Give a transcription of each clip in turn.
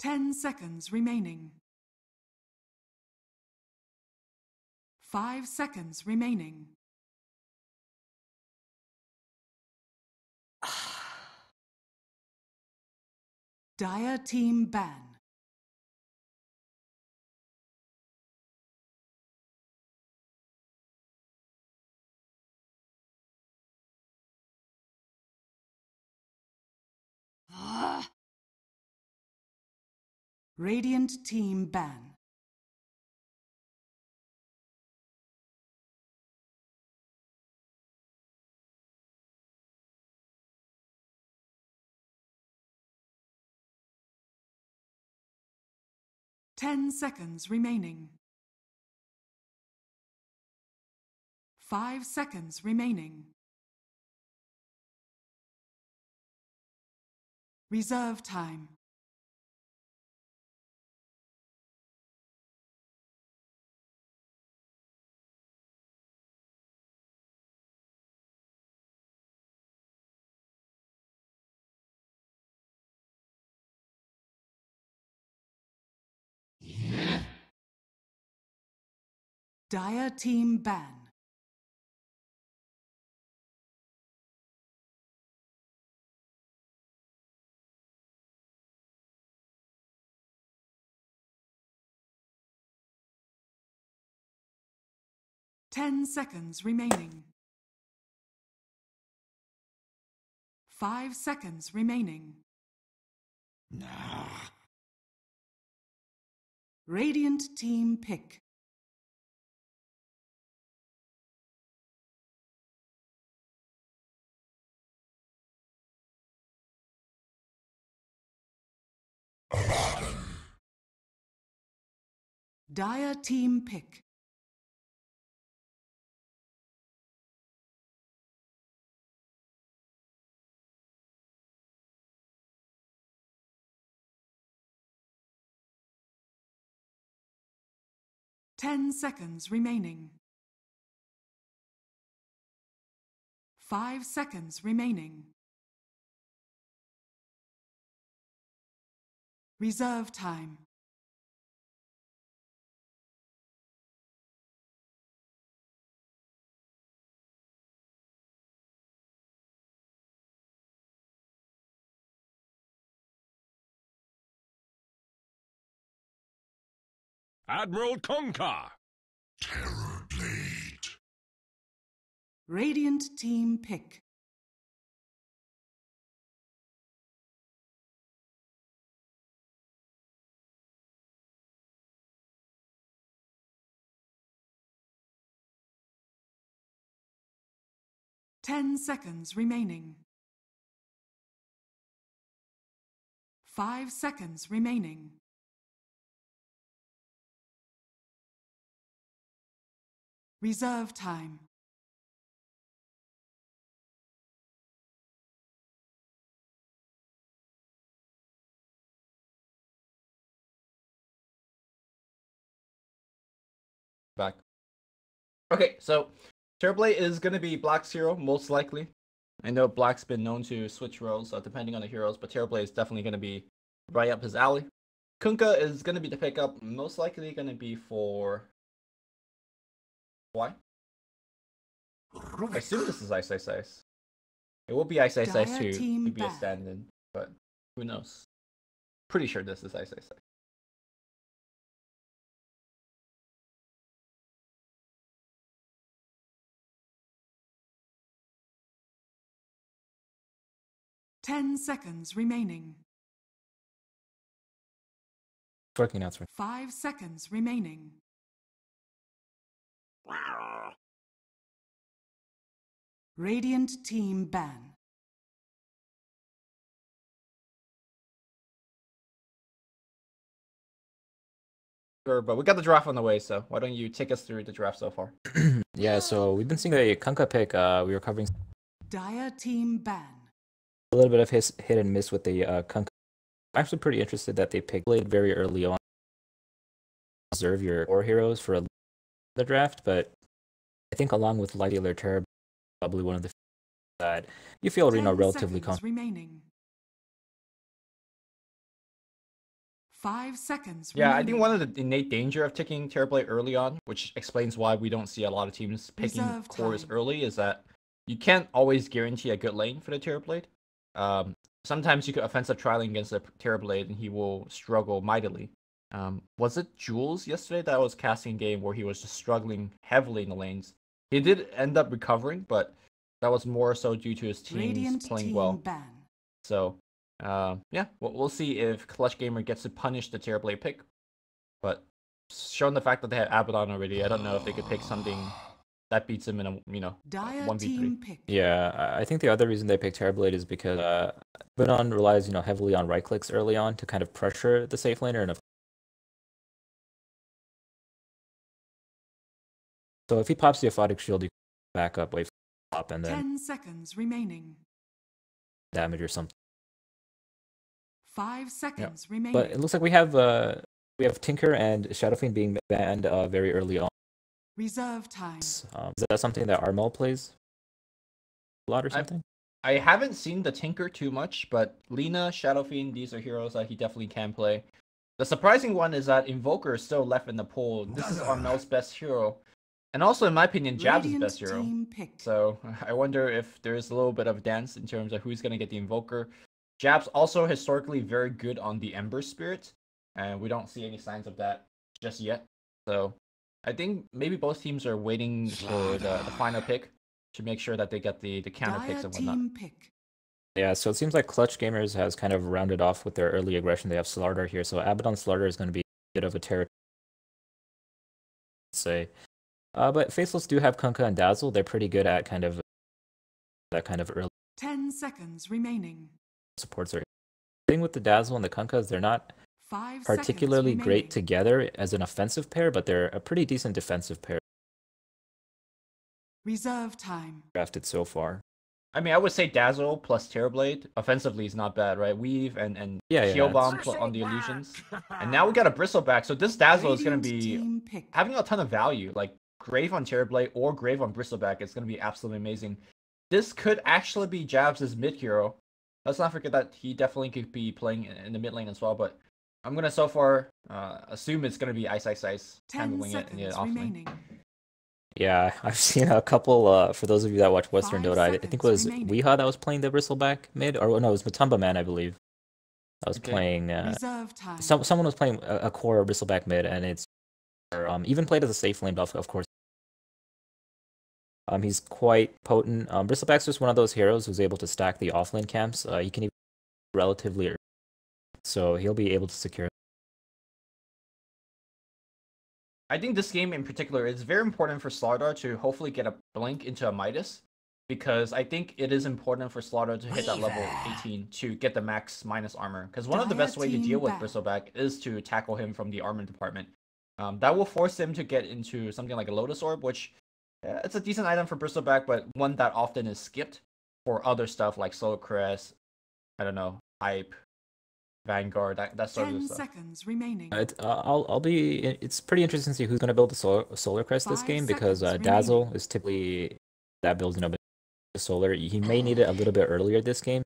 10 seconds remaining. 5 seconds remaining. Dire team ban. Radiant team ban. Ten seconds remaining. 5 seconds remaining. Reserve time. Dire team ban. Ten seconds remaining. 5 seconds remaining. Radiant team pick. Dire team pick. Ten seconds remaining. 5 seconds remaining. Reserve time. Admiral Kunkka! Terror Blade. Radiant team pick. Ten seconds remaining. 5 seconds remaining. Reserve time. Back. Okay, so Terrorblade is going to be Black's hero, most likely. I know Black's been known to switch roles, depending on the heroes, but Terrorblade is definitely going to be right up his alley. Kunkka is going to be the pickup, most likely going to be for... Why? I assume this is Ice Ice Ice. It will be Ice Ice Ice 2, maybe a stand-in, but who knows. Pretty sure this is Ice Ice Ice. Ten seconds remaining. Working announcement. 5 seconds remaining. Radiant team ban. Sure, but we got the draft on the way, so why don't you take us through the draft so far? Yeah, so we've been seeing a Kunkka pick. We were covering Dire team ban. a little bit of his hit and miss with the Kunkka. I'm actually pretty interested that they picked Blade very early on. Reserve your core heroes for the draft, but I think along with Light Healer Terror, probably one of the that you feel relatively confident. Remaining. 5 seconds Yeah, I remaining. think one of the innate danger of taking Terrorblade early on, which explains why we don't see a lot of teams picking Reserve cores time. early, is that you can't always guarantee a good lane for the Terrorblade. Sometimes you could offensive trialing against the Terrorblade and he will struggle mightily. Was it Jules yesterday that was casting a game where he was just struggling heavily in the lanes? He did end up recovering, but that was more so due to his teams Radiant playing team well. ban. So, yeah, we'll see if Clutch Gamer gets to punish the Terrorblade pick. But showing the fact that they have Abaddon already, I don't know if they could pick something that beats him in a Dire 1v3. team pick. Yeah, I think the other reason they picked Terrorblade is because Abaddon relies, heavily on right clicks early on to kind of pressure the safe laner, and so if he pops the Aphotic Shield, you can back up, wait for the pop, and then 10 seconds remaining. damage or something. 5 seconds remaining. But it looks like we have Tinker and Shadowfiend being banned very early on. Reserve time. Is that something that Armel plays a lot or something? I haven't seen the Tinker too much, but Lina, Shadowfiend, these are heroes that he definitely can play. The surprising one is that Invoker is still left in the pool. This is Armel's best hero. And also, in my opinion, Jab's Radiant best hero. team pick. So I wonder if there's a little bit of dance in terms of who's going to get the Invoker. Jab's also historically very good on the Ember Spirit, and we don't see any signs of that just yet. So I think maybe both teams are waiting for the final pick to make sure that they get the counter Dire picks and whatnot. team pick. Yeah, so it seems like Clutch Gamers has kind of rounded off with their early aggression. They have Slardar here, so Abaddon Slardar is going to be a bit of a terror, say. But Faceless do have Kunkka and Dazzle. They're pretty good at that kind of early 10 seconds remaining. supports. The thing with the Dazzle and the Kunkka is they're not 5 particularly seconds great remaining. together as an offensive pair, but they're a pretty decent defensive pair Reserve time. drafted so far. I mean, I would say Dazzle plus Terrorblade offensively is not bad, right? Weave and Yeah, Heal Bomb Bristleback. on the illusions. And now we got a Bristleback, so this Dazzle is going to Radiant be team pick. having a ton of value. Like Grave on Terrorblade or Grave on Bristleback is going to be absolutely amazing. This could actually be Jabs' mid hero. Let's not forget that he definitely could be playing in the mid lane as well, but I'm going to so far assume it's going to be Ice 10 handling it in the seconds off lane. remaining. Yeah, I've seen a couple, for those of you that watch Western 5 Dota, I think it was seconds remaining. Weeha that was playing the Bristleback mid, or no, it was Matumba Man, I believe. That was Okay. playing, Reserve time. someone was playing a core Bristleback mid, and it's, even played as a safe lane buff, of course. He's quite potent. Bristleback's just one of those heroes who's able to stack the offlane camps. He can even relatively early, so he'll be able to secure. I think this game in particular is very important for Slardar to hopefully get a blink into a Midas, because I think it is important for Slardar to hit that level 18 to get the max minus armor. Because one of the best way to deal with Bristleback is to tackle him from the armor department. That will force him to get into something like a Lotus Orb, which it's a decent item for Bristleback, but one that often is skipped for other stuff like Solar Crest, I don't know, Hype, Vanguard, that sort 10 of stuff. seconds remaining. It's pretty interesting to see who's going to build the Solar Crest this 5 game, because seconds Dazzle remaining. is typically that builds, the Solar. He may need it a little bit earlier this game,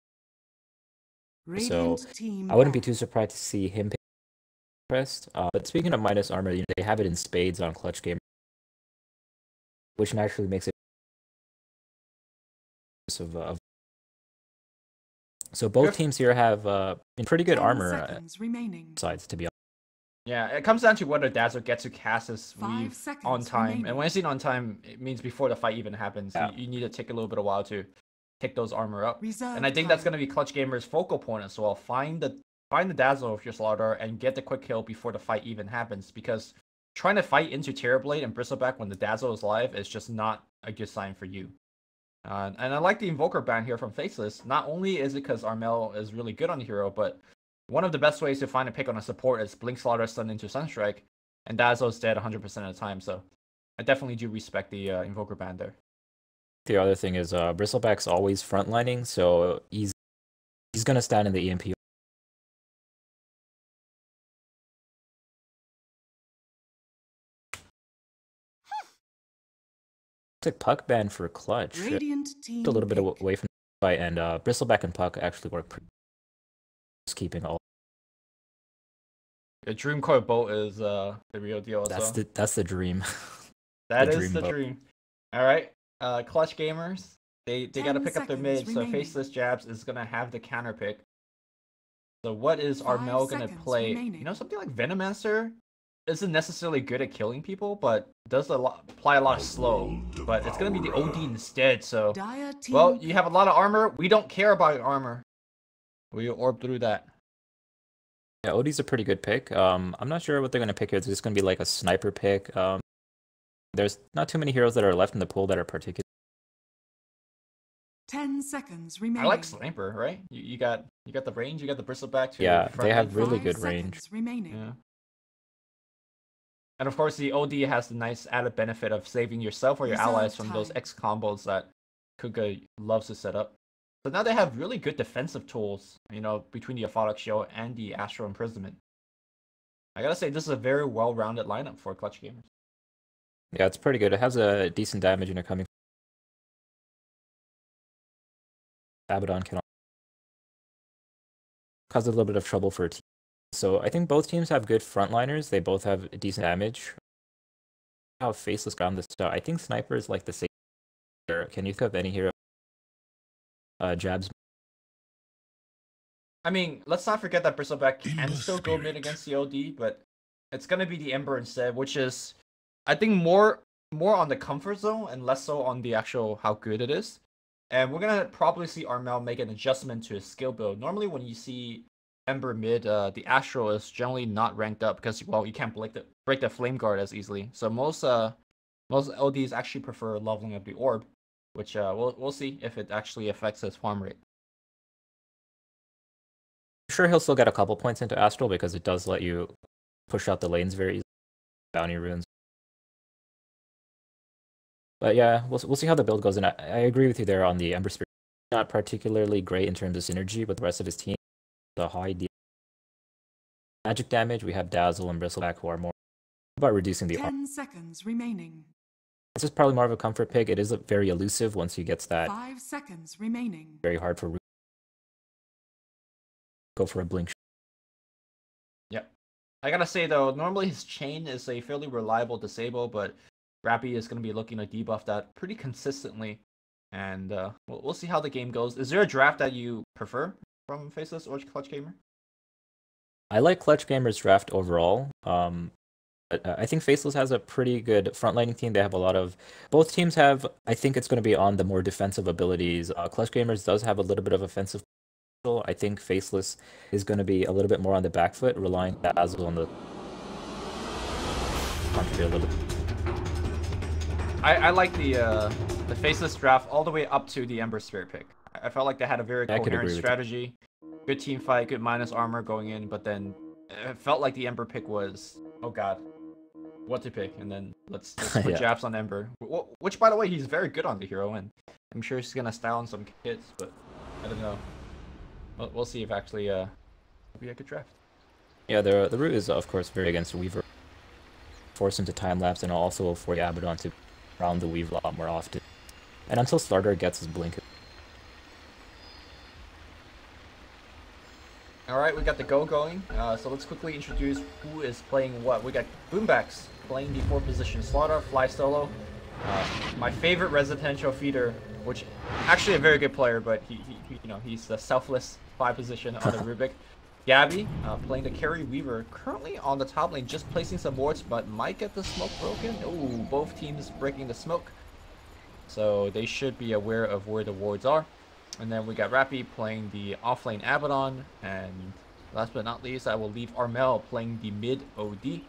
Radiant team I wouldn't be ban. too surprised to see him pick Crest. But speaking of minus armor, they have it in spades on Clutch Gamer, which naturally makes it of. So both Good. teams here have pretty good 10 armor seconds remaining. sides, to be honest. Yeah, it comes down to whether Dazzle gets to cast his 5 weave seconds on time. remaining. And when I say on time, it means before the fight even happens. Yeah. You need to take a little bit of while to pick those armor up. Reserve And I think that's time. going to be Clutch Gamer's focal point as well. Find the Dazzle if you're Slardar and get the quick kill before the fight even happens. Because trying to fight into Terrorblade and Bristleback when the Dazzle is live is just not a good sign for you. And I like the Invoker ban here from Faceless. Not only is it because Armel is really good on the hero, but one of the best ways to find a pick on a support is Blink Slaughter stun into Sunstrike, and Dazzle's dead 100% of the time, so I definitely do respect the Invoker ban there. The other thing is Bristleback's always frontlining, so he's gonna stand in the EMP. It's like Puck ban for Clutch. Radiant team A little bit pick. away from the fight, and Bristleback and Puck actually work pretty. Just keeping all The Dream Core boat is the real deal. Also. That's the dream. That the is dream the boat. dream. All right, Clutch Gamers. They got to 10 pick up their seconds mid, so remaining. Faceless Jabs is gonna have the counter pick. So what is 5 Armel gonna seconds play? remaining. You know, something like Venomancer isn't necessarily good at killing people, but does apply a lot of slow. But it's gonna be the OD instead. So Dire team. well, you have a lot of armor. We don't care about your armor. We orb through that. Yeah, Odie's a pretty good pick. I'm not sure what they're gonna pick here. It's just gonna be like a sniper pick. There's not too many heroes that are left in the pool that are particular. 10 seconds I remaining. like Sniper, right? You got the range. You got the bristleback too. Yeah, they have Five really good seconds range. remaining. Yeah. And of course, the OD has the nice added benefit of saving yourself or your Reserve allies from those time. X combos that Kuga loves to set up. So now they have really good defensive tools, you know, between the Aphotic Shield and the Astral Imprisonment. I gotta say, this is a very well-rounded lineup for Clutch Gamers. Yeah, it's pretty good. It has a decent damage when you're coming. Abaddon can cause a little bit of trouble for a team. So I think both teams have good frontliners. They both have decent damage. How Faceless ground this out. I think Sniper is like the safe. Can you think of any hero? Jabs. I mean, let's not forget that Bristleback can Ember still go mid Spirit. against the OD, but it's gonna be the Ember instead, which is, I think, more on the comfort zone and less so on the actual how good it is. And we're gonna probably see Armel make an adjustment to his skill build. Normally, when you see Ember mid, the Astral is generally not ranked up because, well, you can't break the Flame Guard as easily. So most LDs actually prefer leveling up the Orb, which we'll see if it actually affects his farm rate. I'm sure he'll still get a couple points into Astral because it does let you push out the lanes very easily. Bounty runes. But yeah, we'll see how the build goes. And I agree with you there on the Ember Spirit. Not particularly great in terms of synergy with the rest of his team. The high magic damage, we have Dazzle and Bristleback who are more about reducing the armor. 10 seconds remaining. This is probably more of a comfort pick. It is very elusive once he gets that. 5 seconds remaining. Very hard for go for a blink. Yep. I gotta say though, normally his chain is a fairly reliable disable, but Rappy is gonna be looking to debuff that pretty consistently, and we'll see how the game goes. Is there a draft that you prefer from Faceless or Clutch Gamer? I like Clutch Gamer's draft overall. But I think Faceless has a pretty good frontlining team. They have a lot of. Both teams have. I think it's going to be on the more defensive abilities. Clutch Gamers does have a little bit of offensive. I think Faceless is going to be a little bit more on the back foot, relying on Dazzle on the. Contribute a little bit. I like the Faceless draft all the way up to the Ember Spirit pick. I felt like they had a very I could coherent agree with strategy. Good team fight, good minus armor going in, but then it felt like the Ember pick was, oh god, what to pick, and then let's put Yeah. Japs on Ember. Which, by the way, he's very good on the hero, and I'm sure he's gonna style on some kits, but I don't know. We'll see if actually it'll be a good draft. Yeah, the root is of course very against Weaver. Force him to time lapse, and also for Abaddon to round the Weaver a lot more often. And until Starter gets his blink. All right, we got the go going. So let's quickly introduce who is playing what. We got Boombacks playing the 4th position Slaughter, Fly Solo. My favorite residential feeder, which actually a very good player, but he you know, he's the selfless 5 position on the Rubik. Gabby playing the Carry Weaver, currently on the top lane, just placing some wards, but might get the smoke broken. Oh, both teams breaking the smoke, so they should be aware of where the wards are. And then we got Rappy playing the offlane Abaddon, and last but not least, I will leave Armel playing the mid OD.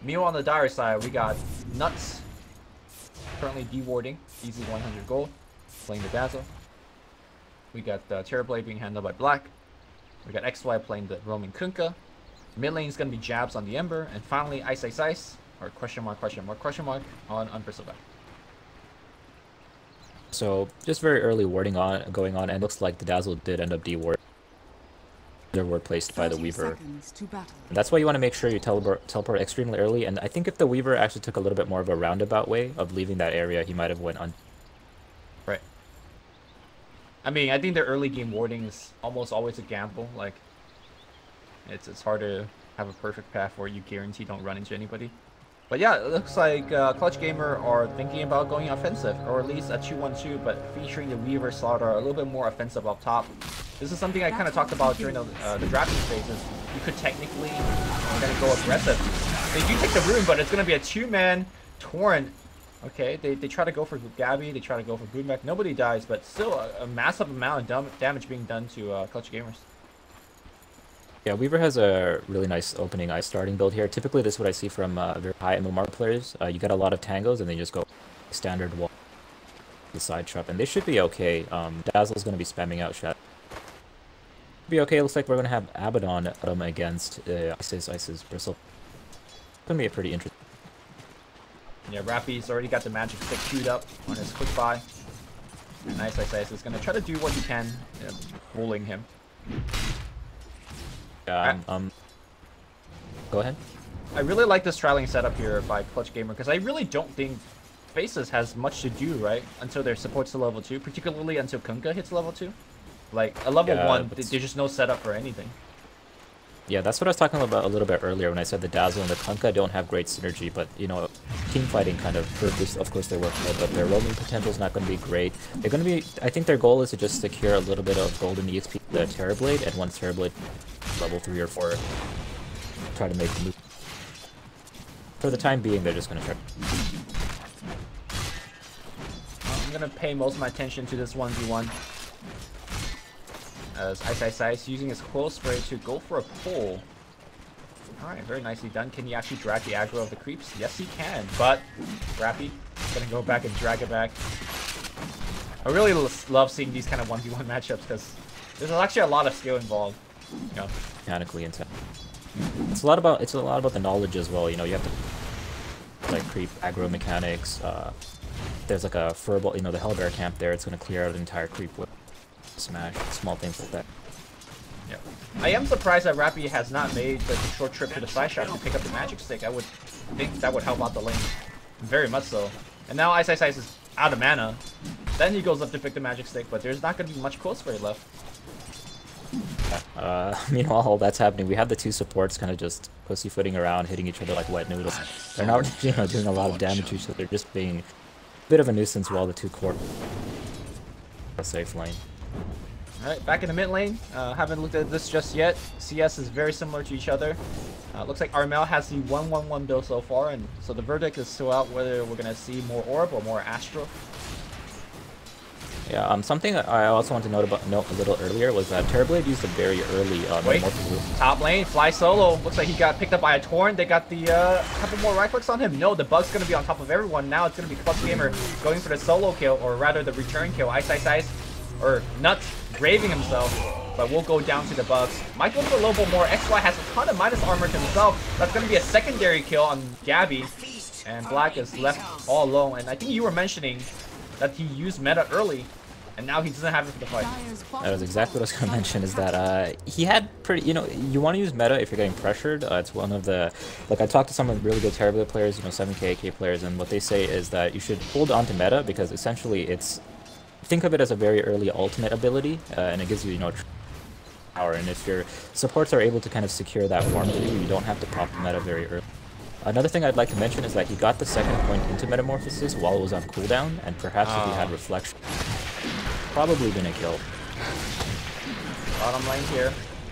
Meal on the Dire side, we got Nuts currently dewarding, easy 100 gold, playing the Dazzle. We got Terrorblade being handled by Black. We got XY playing the roaming Kunkka. Mid lane is going to be Jabs on the Ember, and finally Ice, or question mark on Bristleback. So just very early warding going on, and looks like the Dazzle did end up deward. Their ward placed by the 30 Weaver. seconds to battle. And that's why you want to make sure you teleport extremely early. And I think if the Weaver actually took a little bit more of a roundabout way of leaving that area, he might have went on. Right. I mean, I think the early game warding is almost always a gamble. Like, it's hard to have a perfect path where you guarantee don't run into anybody. But yeah, it looks like Clutch Gamer are thinking about going offensive, or at least a 2-1-2, but featuring the Weaver Slaughter a little bit more offensive up top. This is something I kind of talked about during the drafting phases. You could technically gonna go aggressive. They do take the rune, but it's gonna be a 2-man Torrent. Okay, they try to go for Gabby, they try to go for Boomback. Nobody dies, but still a massive amount of damage being done to Clutch Gamers. Yeah, Weaver has a really nice opening ice starting build here. Typically, this is what I see from very high MMR players. You get a lot of tangos, and they just go standard wall, the side trap, and they should be okay. Dazzle's going to be spamming out Shadow. Be okay. It looks like we're going to have Abaddon against Isis Bristle. It's going to be a pretty interesting. Yeah, Rappy's already got the magic stick queued up on his quick buy. Nice Isis is going to try to do what he can, rolling him. Go ahead. I really like this trialing setup here by Clutch Gamer because I really don't think Faces has much to do, right? Until their supports to level 2, particularly until Kunkka hits level 2. Like, at level 1, there's just no setup for anything. Yeah, that's what I was talking about a little bit earlier when I said the Dazzle and the Kunkka don't have great synergy, but, you know, team fighting kind of, of course they work hard, but their roaming potential is not going to be great. They're going to be, I think their goal is to just secure a little bit of golden EXP the Terrorblade, and once Terrorblade level 3 or 4, try to make the move. For the time being, they're just going to try. I'm going to pay most of my attention to this 1v1. As Ice using his Coil Spray to go for a pull. Alright, very nicely done. Can he actually drag the aggro of the creeps? Yes, he can, but Rappy gonna go back and drag it back. I really love seeing these kind of 1v1 matchups because there's actually a lot of skill involved. You know? Mechanically intense. It's a lot about the knowledge as well. You know, you have to like creep aggro mechanics. There's like a furball, you know, the Hellbear camp there. It's gonna clear out an entire creep with smash, small things like that. Yeah, I am surprised that Rappy has not made the short trip to the side shop to pick up the magic stick. I would think that would help out the lane, very much so. And now Ice is out of mana. Then he goes up to pick the magic stick, but there's not going to be much Coil Spray left. Meanwhile, all that's happening, we have the two supports kind of just pussyfooting around, hitting each other like wet noodles. They're not, you know, doing a lot of damage to each other. They're just being a bit of a nuisance while the two core a safe lane. Alright, back in the mid lane. Haven't looked at this just yet. CS is very similar to each other. Looks like Armel has the 1-1-1 build so far, and so the verdict is still out whether we're going to see more Orb or more Astro. Yeah, something I also want to note a little earlier was that Terrorblade used a very early top lane, fly solo. Looks like he got picked up by a Torrent. They got the couple more right clicks on him. No, the bug's going to be on top of everyone. Now it's going to be Clutch Gamer going for the solo kill, or rather the return kill. Ice, or Nuts braving himself, but we'll go down to the bugs. Might go for a little bit more. XY has a ton of minus armor to himself. That's going to be a secondary kill on Gabby, and Black is left all alone. And I think you were mentioning that he used meta early, and now he doesn't have it for the fight. That was exactly what I was going to mention, is that he had pretty, you know, you want to use meta if you're getting pressured. It's one of the, like, I talked to some of the really good Terrorblade players, you know, 7k, AK players, and what they say is that you should hold on to meta because essentially it's, think of it as a very early ultimate ability, and it gives you, you know, power, and if your supports are able to kind of secure that farm for you, you don't have to pop the meta very early. Another thing I'd like to mention is that he got the second point into Metamorphosis while it was on cooldown, and perhaps if he had Reflection, probably gonna kill. Bottom lane here.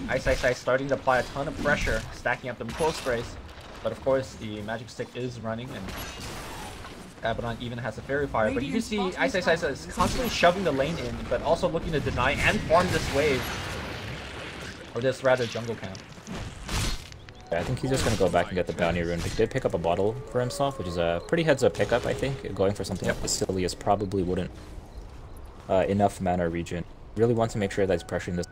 Ice starting to apply a ton of pressure, stacking up them Coil Sprays, but of course the magic stick is running, and Abaddon even has a Fairy Fire, but you can see Ice is constantly shoving the lane in, but also looking to deny and farm this wave, or this rather jungle camp. Yeah, I think he's just going to go back and get the bounty rune. He did pick up a bottle for himself, which is a pretty heads-up pickup, I think. Going for something like Basilius probably wouldn't. Enough mana regen. Really want to make sure that he's pressuring this.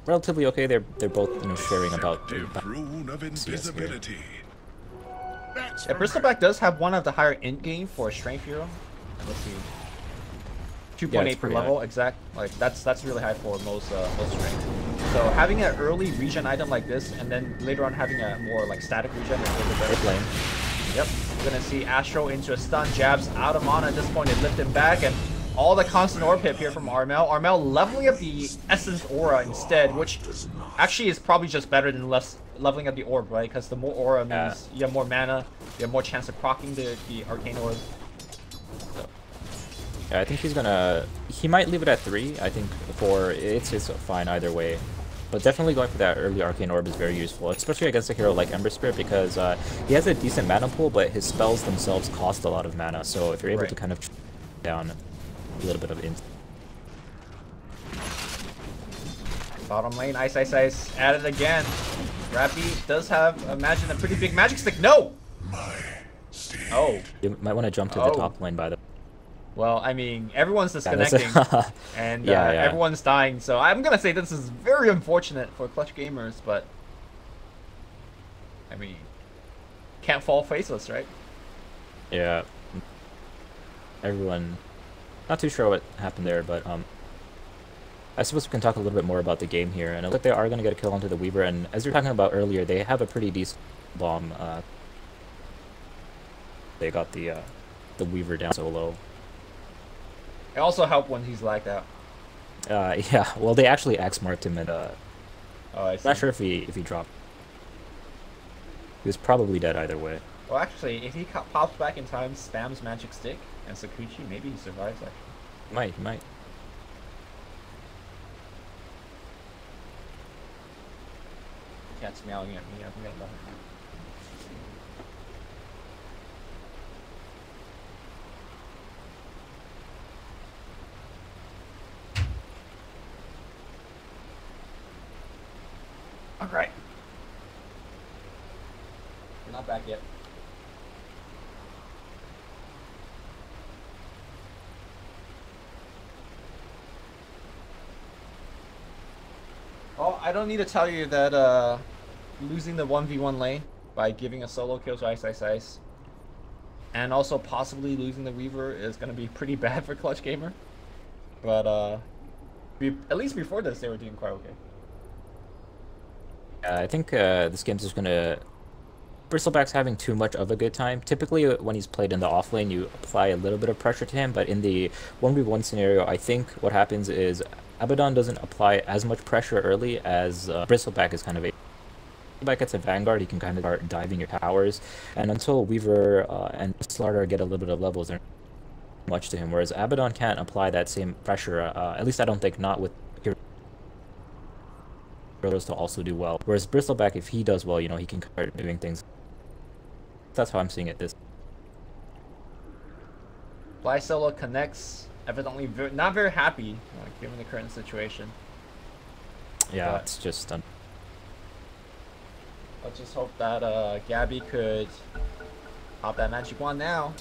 Relatively okay, they're both, you know, sharing about Rune of invisibility. Yeah, Bristleback does have one of the higher end game for a strength hero. Let's see, 2.8 per level, high. Exact. Like that's really high for most strength. So having an early regen item like this, and then later on having a more like static regen is a little bit better. Lane. Yep, we're gonna see Astro into a stun, jabs out of mana at this point. They lift him back, and all the constant orb hit here from Armel. Armel leveling up the Essence Aura instead, which actually is probably just better than leveling up the orb, right? Because the more aura means you have more mana, you have more chance of proccing the arcane orb. So. Yeah, I think he's gonna. He might leave it at 3. I think 4. It's fine either way. But definitely going for that early arcane orb is very useful, especially against a hero like Ember Spirit, because he has a decent mana pool, but his spells themselves cost a lot of mana. So if you're able to kind of down a little bit of int. Bottom lane, Ice Ice Ice at it again. Rappy does have, imagine, a pretty big magic stick. No! Oh. You might want to jump to the top lane by the. Well, I mean, everyone's disconnecting, and everyone's dying, so I'm gonna say this is very unfortunate for Clutch Gamers, but I mean, can't fall faceless, right? Yeah. Everyone, not too sure what happened there, but I suppose we can talk a little bit more about the game here, and it looks like they are gonna get a kill onto the Weaver, and as you're talking about earlier, they have a pretty decent bomb. They got the Weaver down so low. It also helped when he's lagged out. Yeah, well, they actually axe-marked him, and I see. not sure if he dropped. He was probably dead either way. Well, actually, if he pops back in time, spams Magic Stick and Sakuchi, maybe he survives, actually. He might. Cat's meowing at me. I'm gonna Alright. We're not back yet. Well, I don't need to tell you that losing the 1v1 lane by giving a solo kill to Ice Ice Ice and also possibly losing the Weaver is going to be pretty bad for Clutch Gamer. But at least before this, they were doing quite okay. I think this game's just gonna. Bristleback's having too much of a good time. Typically, when he's played in the off lane, you apply a little bit of pressure to him, but in the 1v1 scenario, I think what happens is Abaddon doesn't apply as much pressure early as Bristleback is kind of a. Bristleback gets a Vanguard, he can kind of start diving your towers, and until Weaver and Slardar get a little bit of levels, they're not much to him, whereas Abaddon can't apply that same pressure, at least I don't think, not with heroes to also do well. Whereas Bristleback, if he does well, you know, he can start doing things. That's how I'm seeing it. This Fly Solo connects, evidently not very happy, given the current situation. Yeah, it's just let's just hope that Gabby could pop that Magic Wand now.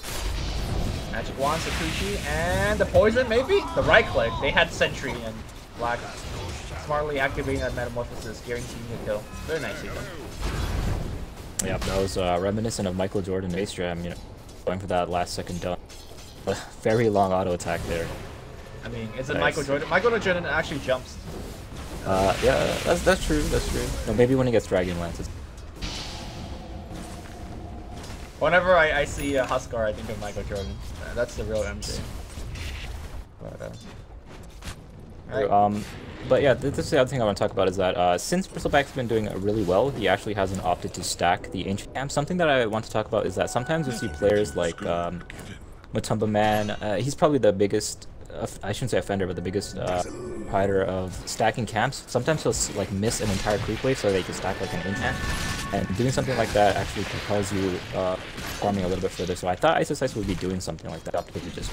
Magic Wand, Sakuchi, and the poison, maybe? The right click. They had Sentry and Black smartly activating that Metamorphosis, guaranteeing a kill. Very nicely done. Yeah, that was reminiscent of Michael Jordan Ace Jam, you know, going for that last second dunk. A very long auto attack there. I mean, is it Michael Jordan? Michael Jordan actually jumps. Yeah, that's true. That's true. No, maybe when he gets Dragon Lance. Whenever I see Huskar, I think of Michael Jordan. That's the real MJ. But right. But yeah, this is the other thing I want to talk about is that since Bristleback's been doing really well, he actually hasn't opted to stack the Ancient Camp. Something that I want to talk about is that sometimes we see players like Matumba Man. He's probably the biggest, I shouldn't say offender, but the biggest provider of stacking camps. Sometimes he'll like miss an entire creep wave so they can stack like an Ancient. And doing something like that actually propels you farming a little bit further. So I thought Ice Ice would be doing something like that. Opted to just...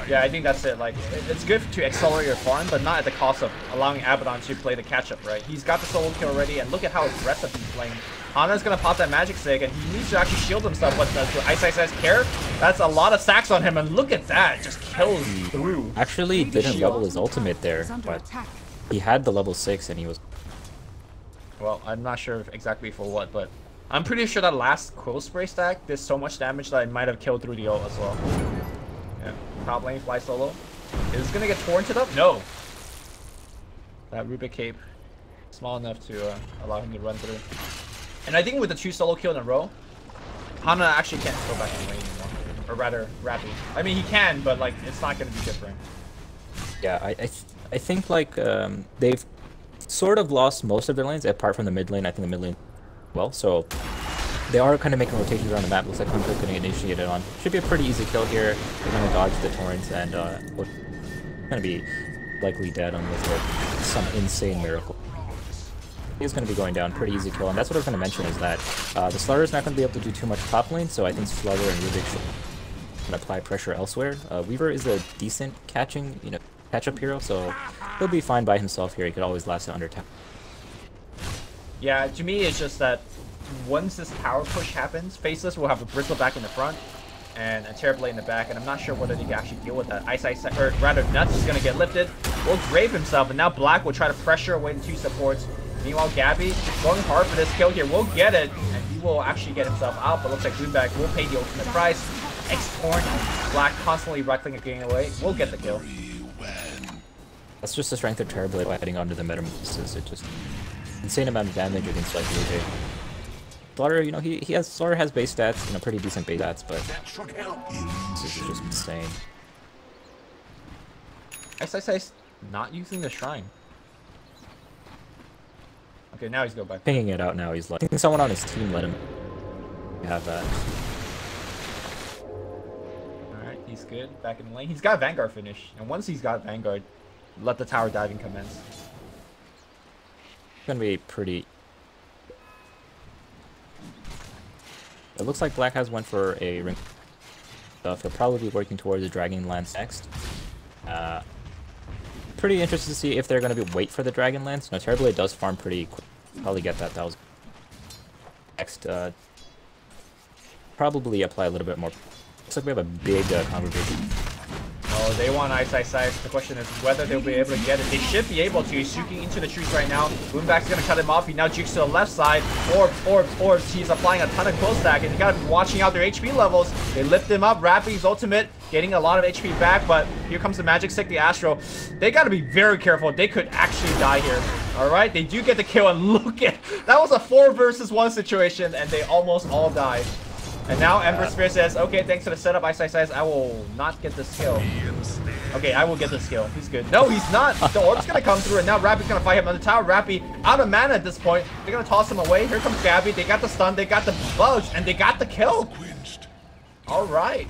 Yeah, I think that's it. Like, it's good to accelerate your farm, but not at the cost of allowing Abaddon to play the catch-up, right? He's got the solo kill already, and look at how aggressive he's playing. Hana's gonna pop that magic stick, and he needs to actually shield himself, but the Ice Ice Ice care, that's a lot of stacks on him, and look at that, just kills through. Actually didn't level his ultimate there, but he had the level 6, and he was... Well, I'm not sure exactly for what, but I'm pretty sure that last Quill Spray stack did so much damage that it might have killed through the ult as well. Yeah, top lane, Fly Solo. Is it gonna get torrented up? No. That Rubik Cape, small enough to allow him to run through. And I think with the 2 solo kill in a row, Hana actually can't go back in lane anymore. Or rather, Rappy. I mean, he can, but like, it's not gonna be different. Yeah, I think like they've sort of lost most of their lanes, apart from the mid lane. I think the mid lane well, so they are kind of making rotations around the map. Looks like Kunkka getting initiated on. Should be a pretty easy kill here. They're going to dodge the torrents and going to be likely dead unless there's some insane miracle. He's going to be going down, pretty easy kill, and that's what I was going to mention is that the Slaughter is not going to be able to do too much top lane, so I think Slaughter and Rubik should apply pressure elsewhere. Weaver is a decent catch-up hero, so he'll be fine by himself here. He could always last it under tower. Yeah, to me, it's just that once this tower push happens, Faceless will have a Bristle back in the front and a Terrorblade in the back, and I'm not sure whether they can actually deal with that. Or rather, Nuts is going to get lifted, will grave himself, and now Black will try to pressure away the two supports. Meanwhile, Gabby going hard for this kill here, will get it, and he will actually get himself out, but looks like Moonback will pay the ultimate price. X-Torn, Black constantly reckless and getting away, will get the kill. That's just the strength of Terrorblade by heading onto the Metamorphosis. It just insane amount of damage against like Luge. Slaughter, Slaughter has base stats, pretty decent base stats, but this is just insane. XXI's not using the shrine. Okay, now he's going back. Pinging it out now. He's like, I think someone on his team let him have that. Alright, he's good. Back in the lane. He's got Vanguard finish. And once he's got Vanguard, let the tower diving commence. It's gonna be pretty. It looks like Black has went for a ring stuff. He'll probably be working towards the Dragon Lance next. Pretty interested to see if they're going to wait for the Dragon Lance. No, Terrorblade does farm pretty quick. Probably get that 1,000. Next, probably apply a little bit more. Looks like we have a big congregation. Oh, they want Ice. The question is whether they'll be able to get it. They should be able to. He's shooting into the trees right now. Moonback's going to cut him off. He now jukes to the left side. Orbs. He's applying a ton of close stack, and you got to be watching out their HP levels. They lift him up. Rappy's ultimate, getting a lot of HP back, but here comes the Magic Stick, the Astro. They got to be very careful. They could actually die here. All right, they do get the kill, and look at that was a 4 versus 1 situation, and they almost all died. And now Ember Spirit says, okay, thanks for the setup, Ice. I will not get this kill. Okay, I will get this kill. He's good. No, he's not. The orb's going to come through, and now Rappy's going to fight him on the tower. Rappy out of mana at this point. They're going to toss him away. Here comes Gabby. They got the stun. They got the budge, and they got the kill. All right.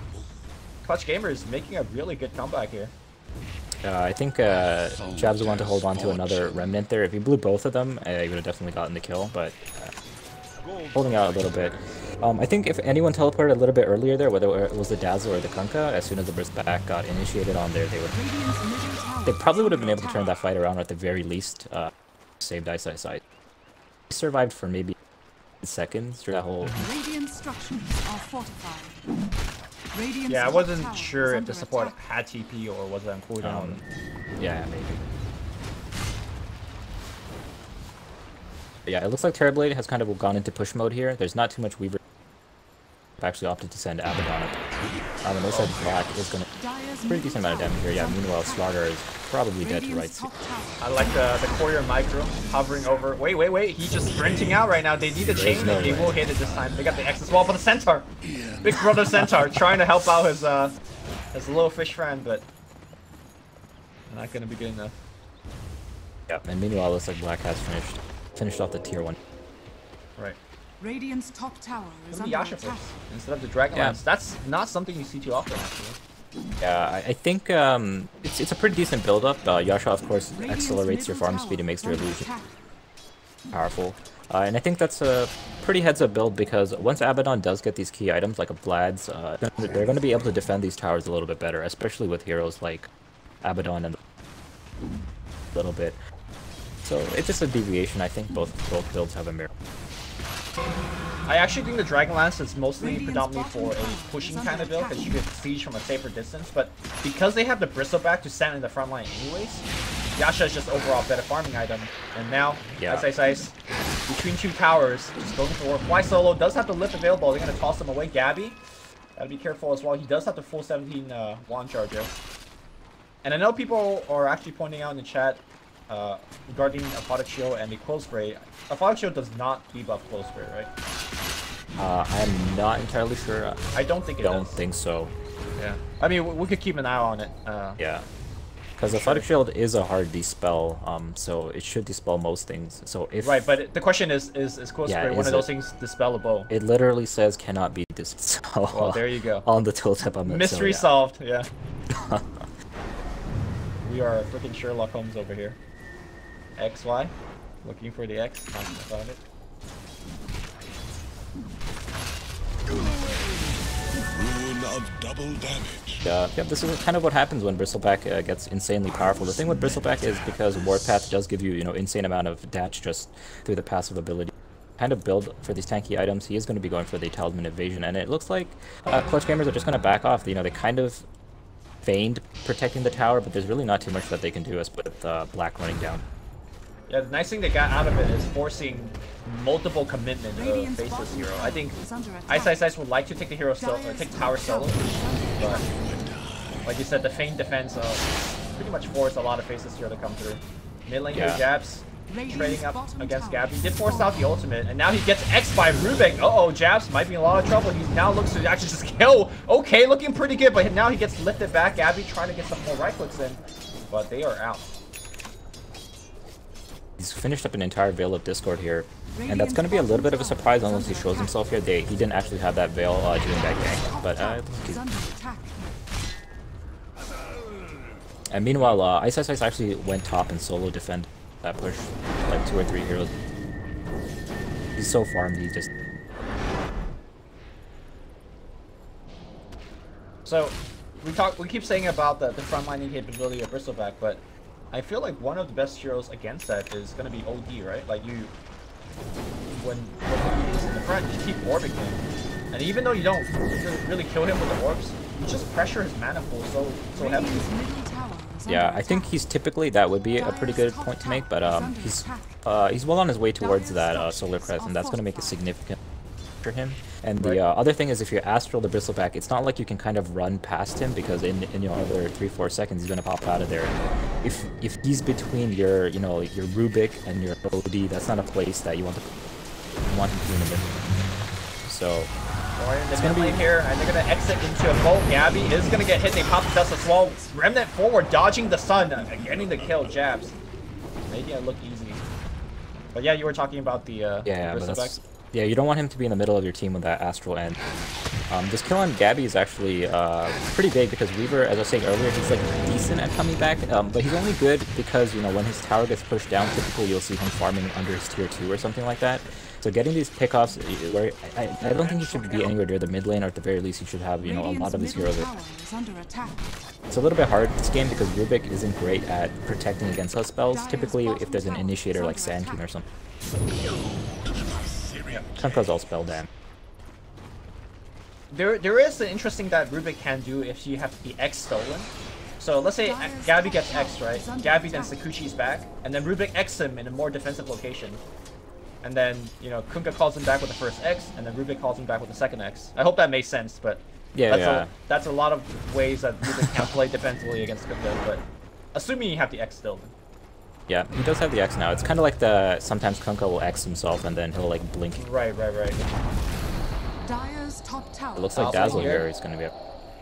Clutch Gamers making a really good comeback here. I think Jabs will want to hold on to another Remnant there. If he blew both of them, he would have definitely gotten the kill, but holding out a little bit. I think if anyone teleported a little bit earlier there, whether it was the Dazzle or the Kunkka, as soon as the Burst back got initiated on there, they probably would have been able to turn that fight around, or at the very least saved Ice. He survived for maybe seconds through that whole... Radiant structures are fortified. Radiant's Yeah, I top wasn't tower sure is if the under support attack. had TP or was it on cooldown. Yeah, maybe. But yeah, it looks like Terrorblade has kind of gone into push mode here. There's not too much Weaver. I've actually opted to send Abaddon up. And looks like Black is going to... Dire's Pretty decent amount of damage here. Yeah, meanwhile, Slaughter is probably dead to right. Radiant's top tower. I like the courier micro hovering over. Wait. He's just sprinting out right now. They need a chain, no and they way. will hit it this time. They got the X as well, but the Centaur. Big brother Centaur trying to help out his little fish friend, but not going to be good enough. Yeah, and meanwhile, it looks like Black has finished off the tier 1. Right. Radiant's top tower is The under Yasha attack. first instead of the Dragon Yeah. Lance. That's not something you see too often, actually. Yeah, I think it's a pretty decent build-up. Yasha, of course, Radiant's accelerates your middle farm tower speed and makes is their under illusion attack. powerful. And I think that's a pretty heads-up build, because once Abaddon does get these key items like a Vlad's, they're going to be able to defend these towers a little bit better, especially with heroes like Abaddon and a little bit. So it's just a deviation. I think both builds have a merit. I actually think the Dragon Lance is mostly Radiant's predominantly for bottom a tower pushing is kind of under build, because you could siege from a safer distance, but because they have the Bristleback to stand in the front line anyways, Yasha is just overall better farming item. And now, Yeah. Ice, between two towers, just going for Fly Solo, does have the lift available, they're going to toss him away. Gabby, gotta be careful as well, he does have the full 17 wand charger. And I know people are actually pointing out in the chat regarding Aphotic Shield and the Close Spray. Aphotic Shield does not debuff Close Spray, right? I'm not entirely sure. I don't think it Don't does. think so. Yeah. I mean, we could keep an eye on it. Yeah. Because Athletic Shield is a hard dispel, so it should dispel most things. So if Right, but the question is Quill Yeah, Spray one is of those it- things dispellable? it literally says cannot be dispelled. Well, there you go. On the tooltip on it. Mystery so, solved, yeah. We are freaking Sherlock Holmes over here. XY. Looking for the X. Not found it. Rune of double damage. Yeah, this is kind of what happens when Bristleback gets insanely powerful. The thing with Bristleback is because Warpath does give you, insane amount of dash just through the passive ability. Kind of build for these tanky items, he is going to be going for the Talisman Evasion, and it looks like Clutch Gamers are just going to back off. They kind of feigned protecting the tower, but there's really not too much that they can do as with Black running down. Yeah, the nice thing they got out of it is forcing multiple commitment of Radiant's Faceless bottom Hero. tower I think is under attack. Ice Ice Ice would like to take the hero solo, take tower solo, but like you said, the feign defense pretty much forced a lot of Faceless Hero to come through. Mid lane here, Yeah. Jabs Radiant's trading up bottom against tower Gabby. Did is force out the falling. ultimate, and now he gets X by Rubik. Uh-oh, Jabs might be in a lot of trouble. He now looks to actually just kill. Okay, looking pretty good, but now he gets lifted back. Gabby trying to get some more right clicks in, but they are out. He's finished up an entire Veil of Discord here, and that's going to be a little bit of a surprise unless he shows himself here. He didn't actually have that Veil during that gank, but Is under attack. and meanwhile, Ice Ice Ice actually went top and solo defend that push, like 2 or 3 heroes. He's so farmed, he's just... So, we keep saying about the frontlining capability of Bristleback, but I feel like one of the best heroes against that is going to be OD, right? Like when he is in the front, you keep orbing him, and even though you don't really kill him with the orbs, you just pressure his mana pool so heavily. Radiant's middle tower is Yeah, under I think attack. he's typically, that would be a pretty good point to make, but he's well on his way towards that Solar Crest, and that's going to make a significant for him. And the other thing is, if you Astral the Bristleback, it's not like you can kind of run past him, because in other 3-4 seconds he's going to pop out of there. And if he's between your your Rubik and your OD, that's not a place that you want him to be in the middle. So Or in the It's mid gonna be- lane here, and they're gonna exit into a bolt. Gabby is gonna get hit. They pop the Dust as well. Remnant forward, dodging the sun, getting the kill. Jabs. Maybe I look easy. But yeah, you were talking about the yeah, but Bristleback. that's, yeah, you don't want him to be in the middle of your team with that Astral End. This kill on Gabby is actually pretty big, because Weaver, as I was saying earlier, he's like decent at coming back, but he's only good because when his tower gets pushed down, typically you'll see him farming under his tier 2 or something like that. So getting these pickoffs, where I don't think he should be anywhere near the mid lane, or at the very least he should have a lot of his heroes. Tower is under attack. It's a little bit hard this game because Rubik isn't great at protecting against those spells. Typically, if there's an initiator like Sand King or something, Kunkka's all spell damage. There is an interesting that Rubik can do if you have the X stolen. So let's say Gabby gets X, right? Gabby then Sakuchi's back, and then Rubik X him in a more defensive location. And then, Kunkka calls him back with the first X, and then Rubik calls him back with the second X. I hope that makes sense, but Yeah, that's a lot of ways that Rubik can play defensively against Kunkka, but assuming you have the X still. Yeah, he does have the X now. It's kind of like sometimes Kunkka will X himself and then he'll like blink. Right. Dire's top tower. It looks like Dazzle Dazzle here. here is going to be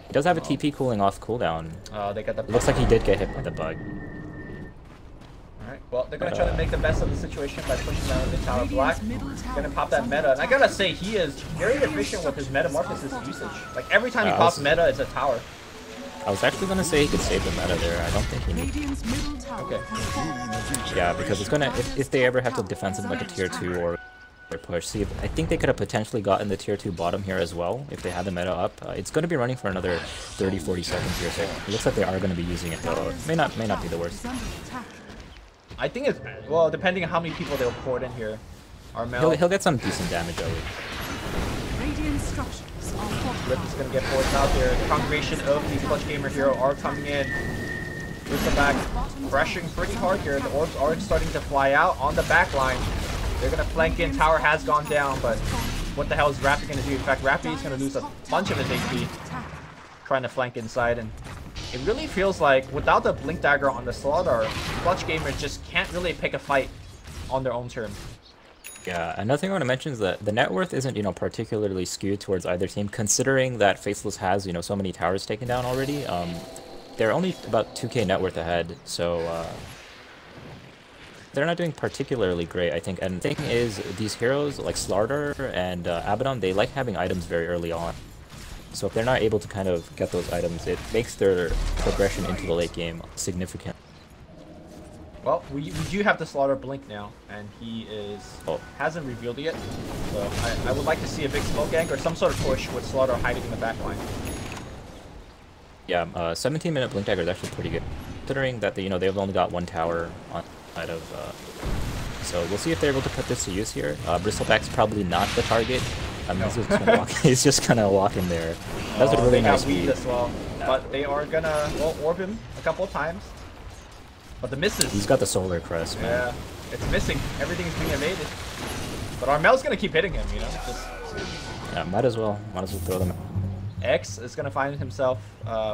He does have a TP cooling off cooldown. They got the. It looks like he did get hit by the bug. Alright, well, they're gonna try to make the best of the situation by pushing down the Tower Black. Radiant's middle tower Gonna pop is that under meta, and I attack. gotta say, he is very efficient with his Metamorphosis usage. Like, every time he Yeah, pops this- meta, it's a tower. I was actually going to say he could save the meta there. I don't think he needs. Radiant's middle tower Okay. has fallen. Yeah, because it's gonna if they ever have to defend something like a tier 2 or push. See, I think they could have potentially gotten the tier 2 bottom here as well if they had the meta up. It's going to be running for another 30-40 seconds here, so it looks like they are going to be using it though. It may not be the worst. Is under attack. I think it's, well, depending on how many people they'll port in here. Armel, He'll get some decent damage early. Radiant structures are Rip fortified. is gonna get forced out there. The congregation of the Clutch Gamer hero are coming in. Bristleback pressuring pretty hard here. The orbs are starting to fly out on the back line. They're gonna flank in. Tower has gone down, but what the hell is Rappy gonna do? In fact, Rappy is gonna lose a bunch of his HP Attack. trying to flank inside, and it really feels like without the Blink Dagger on the Slardar, Clutch Gamers just can't really pick a fight on their own terms. Yeah, another thing I want to mention is that the net worth isn't, particularly skewed towards either team, considering that Faceless has, so many towers taken down already. they're only about 2k net worth ahead, so they're not doing particularly great, I think. And the thing is, these heroes like Slardar and Abaddon, they like having items very early on. So if they're not able to kind of get those items, it makes their progression into the late game significant. Well, we do have the Slaughter Blink now, and he hasn't revealed it yet. So I would like to see a big smoke gank or some sort of push with Slaughter hiding in the back line. Yeah, 17-minute Blink Dagger is actually pretty good, considering that they've only got one tower on side of. So we'll see if they're able to put this to use here. Bristleback's probably not the target. No. He's just gonna walk in there. That's a really they nice got weed read. as well, but they are gonna orb him a couple of times. But the misses. He's got the Solar Crest, man. Yeah, it's missing. Everything's being evaded. But Armel's gonna keep hitting him, Yeah, might as well throw them. X is gonna find himself.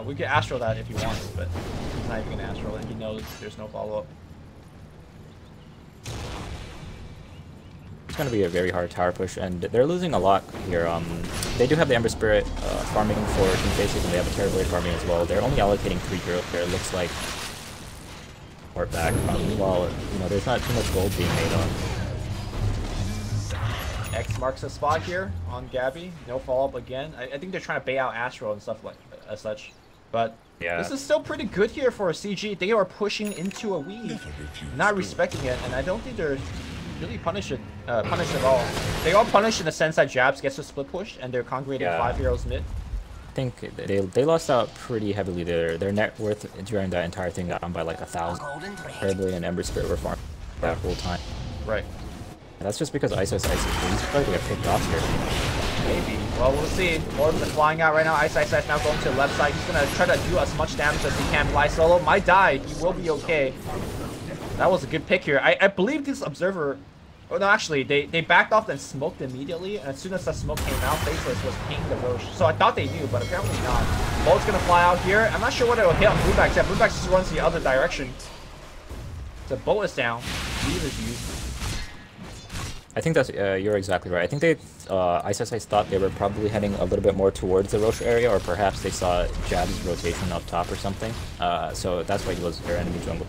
We could Astral that if he wants, but he's not even gonna Astral it. He knows there's no follow-up. It's going to be a very hard tower push, and they're losing a lot here. They do have the Ember Spirit farming for Team Faces, and they have a Terrorblade farming as well. They're only allocating 3 heroes there, it looks like. Port back. Well, there's not too much gold being made on. X marks a spot here on Gabby. No follow-up again. I think they're trying to bait out Astral and stuff like as such. But yeah, this is still pretty good here for a CG. They are pushing into a weave, not respecting it, and I don't think they're really punished at all. They are punished in the sense that Jabs gets a split push and they're congregating 5 heroes mid. I think they lost out pretty heavily there. Their net worth during that entire thing got down by like 1,000. Terribly, and Ember Spirit were farming that whole time. Right. And that's just because Ice is probably gonna get picked off here. Maybe. Well, we'll see. Orbs are flying out right now. Ice now going to the left side. He's gonna try to do as much damage as he can. Fly solo. Might die. He will be okay. That was a good pick here. I believe this Observer... Oh, no, actually, they backed off and smoked immediately, and as soon as that smoke came out, Faceless was pinging the Roche. So I thought they knew, but apparently not. Bolt's gonna fly out here. I'm not sure what it'll hit on Blueback. Yeah, Blueback just runs the other direction. So Bolt is down. Weave is used. I think that's you're exactly right. I think ISSI thought they were probably heading a little bit more towards the Roche area, or perhaps they saw Jab's rotation up top or something. So that's why he was their enemy jungle.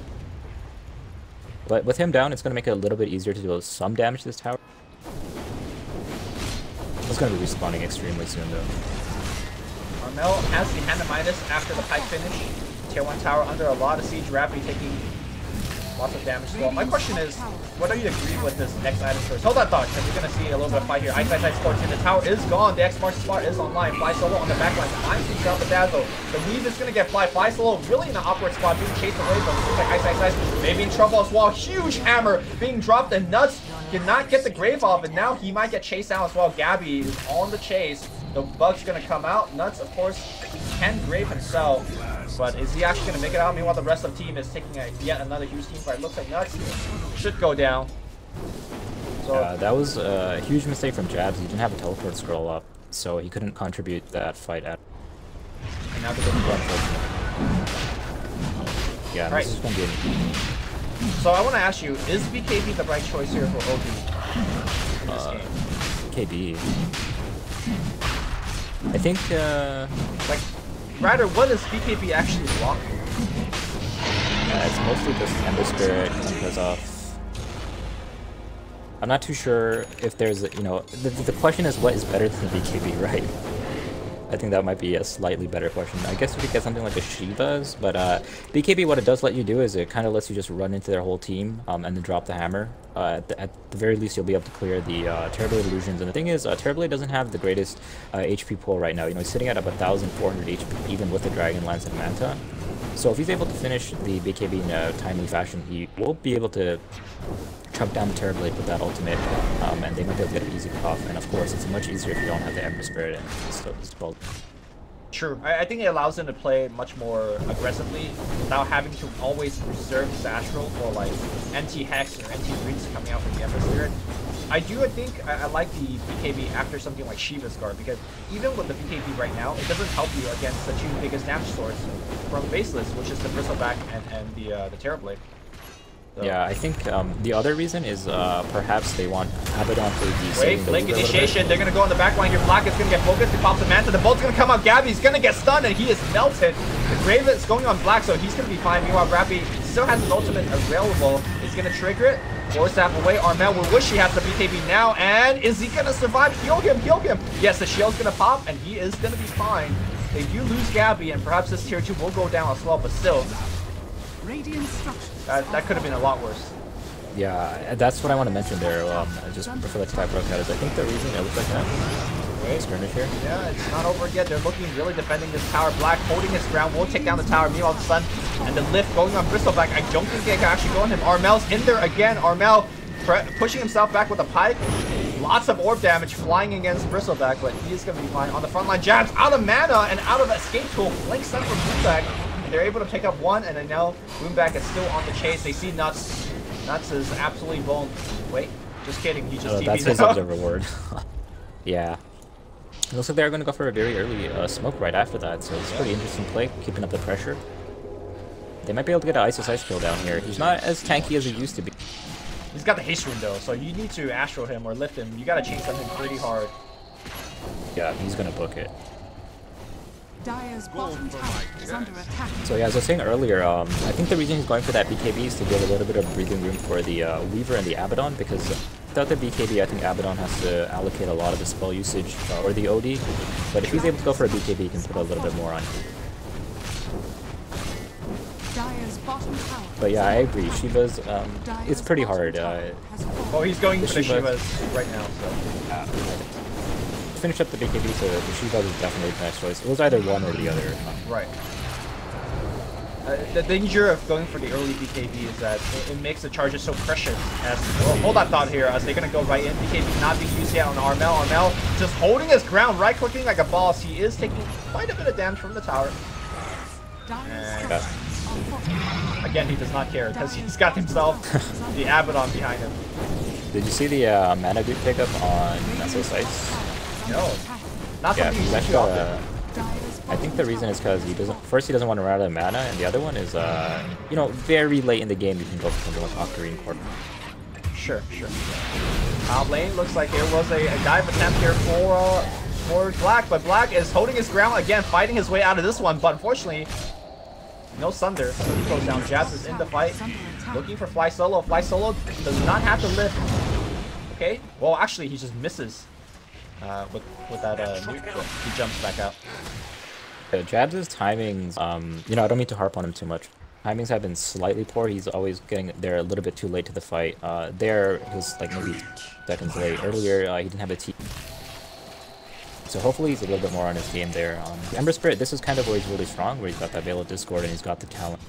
But with him down, it's going to make it a little bit easier to do some damage to this tower. It's going to be respawning extremely soon, though. Armel has the Hand of Midas after the Pike finish. Tier 1 tower under a lot of siege, rapidly taking lots of damage as well. My question is, whether you agree with this next item first. Hold that thought, because we're going to see a little bit of fight here. Ice sports in. The tower is gone. The X marks spot is online. Fly solo on the back line. Finds the drop with Dazzle. The weave is going to get Fly solo really in an awkward spot, being chased away from it. Looks like Ice maybe in trouble as well. Huge hammer being dropped, and Nuts cannot get the grave off, and now he might get chased out as well. Gabby is on the chase. The bug's going to come out. Nuts, of course, can grave himself. But is he actually going to make it out? Meanwhile, the rest of the team is taking yet another huge team fight. Looks like Nuts should go down. So that was a huge mistake from Jabs. He didn't have a teleport scroll up, so he couldn't contribute that fight at. And now they're going to run. Yeah, right. This is going to be. So I want to ask you: is BKB the right choice here for OD in this game? KB. I think. Like. Rather, what is BKB actually blocking? It's mostly just Ember Spirit because of. I'm not too sure if there's, the question is what is better than the BKB, right? I think that might be a slightly better question. I guess you could get something like a Shiva's, but BKB, what it does let you do is it kind of lets you just run into their whole team and then drop the hammer. At the very least, you'll be able to clear the Terrorblade illusions. And the thing is, Terrorblade doesn't have the greatest HP pool right now. He's sitting at about 1,400 HP, even with the Dragon Lance and Manta. So if he's able to finish the BKB in a timely fashion, he will be able to chunk down the Terrorblade with that ultimate, and they might be able to get an easy off. And of course, it's much easier if you don't have the Ember Spirit and it's called. True. I think it allows them to play much more aggressively without having to always reserve his Astral for like NT-Hex or NT-Rings coming out from the Ember Spirit. I think I like the BKB after something like Shiva's Guard, because even with the BKB right now, it doesn't help you against the 2 biggest damage source from Faceless, which is the Bristleback and the Terrorblade. So. Yeah, I think the other reason is perhaps they want Abaddon to be Wait, saving the Blink lead a little bit. initiation. They're gonna go on the back line here. Black is gonna get focused. He pops the Manta. The bolt's gonna come out. Gabby's gonna get stunned, and he is melted. The Grave is going on Black, so he's gonna be fine. Meanwhile, Rappy still has his ultimate available. He's gonna trigger it. Force that away. Armel will wish he has the BKB now, and is he gonna survive? Heal him, heal him. Yes, the shield's gonna pop, and he is gonna be fine. They do lose Gabby, and perhaps this tier 2 will go down as well, but still, Radiant structures. that could have been a lot worse. Yeah, that's what I want to mention there. Just before the attack broke out, is I think the reason it looks like that. Wait. Skirmish here. Yeah, it's not over yet. They're looking really defending this tower. Black holding his ground. Will take down the tower. Meanwhile, the Sun and the lift going on Bristleback. I don't think they can actually go on him. Armel's in there again. Armel pushing himself back with a pike. Lots of orb damage flying against Bristleback, but he is going to be fine. On the front line, Jabs out of mana and out of escape tool. Flank stun from Moonback. And they're able to pick up one, and then now Moonback is still on the chase. They see Nuts. Nuts is absolutely bone. Wait, just kidding. He just Oh, TP'd that's his out. observer ward. Yeah. It looks like they're going to go for a very early smoke right after that, so it's a pretty interesting play, keeping up the pressure. They might be able to get an Isis Ice kill down here. He's not as tanky as he used to be. He's got the haste rune though, so you need to Astral him or lift him. You gotta chain something pretty hard. Yeah, he's going to book it. Dire's bottom tower is under attack. So yeah, as I was saying earlier, I think the reason he's going for that BKB is to give a little bit of breathing room for the Weaver and the Abaddon, because without the BKB, I think Abaddon has to allocate a lot of the spell usage, or the OD, but if he's able to go for a BKB, he can put a little bit more on. Dire's bottom tower. But yeah, I agree, Shiva's, it's pretty hard. Oh, he's going for the Shiva. Shivas right now, so. Finish up the BKB, so the Shiva was definitely the next choice. It was either one or the other. Right. The danger of going for the early BKB is that it makes the charges so precious. As well, hold that thought here, as they're gonna go right in. BKB not being used yet on Armel. Armel just holding his ground, right clicking like a boss. He is taking quite a bit of damage from the tower. Dire's Again, he does not care because he's got himself the Abaddon behind him. Did you see the mana group pickup on Nessus Ice? No, not Yeah, something he's you see actually often. I think the reason is because he doesn't want to run out of mana, and the other one is, you know, very late in the game you can go for something like Octarine Corp. Sure. Top lane looks like there was a dive attempt here for Black, but Black is holding his ground again, fighting his way out of this one, but unfortunately, no Sunder, so he goes down. Jazz is in the fight, looking for Fly Solo. Fly Solo does not have to lift. Okay, well actually he just misses with that nuke, but he jumps back out. Jabs' timings, you know, I don't mean to harp on him too much. Timings have been slightly poor. He's always getting there a little bit too late to the fight. There, he was like maybe seconds late. Earlier, he didn't have a T. So hopefully he's a little bit more on his game there. Ember Spirit, this is kind of where he's really strong, where he's got that Veil of Discord and he's got the talent.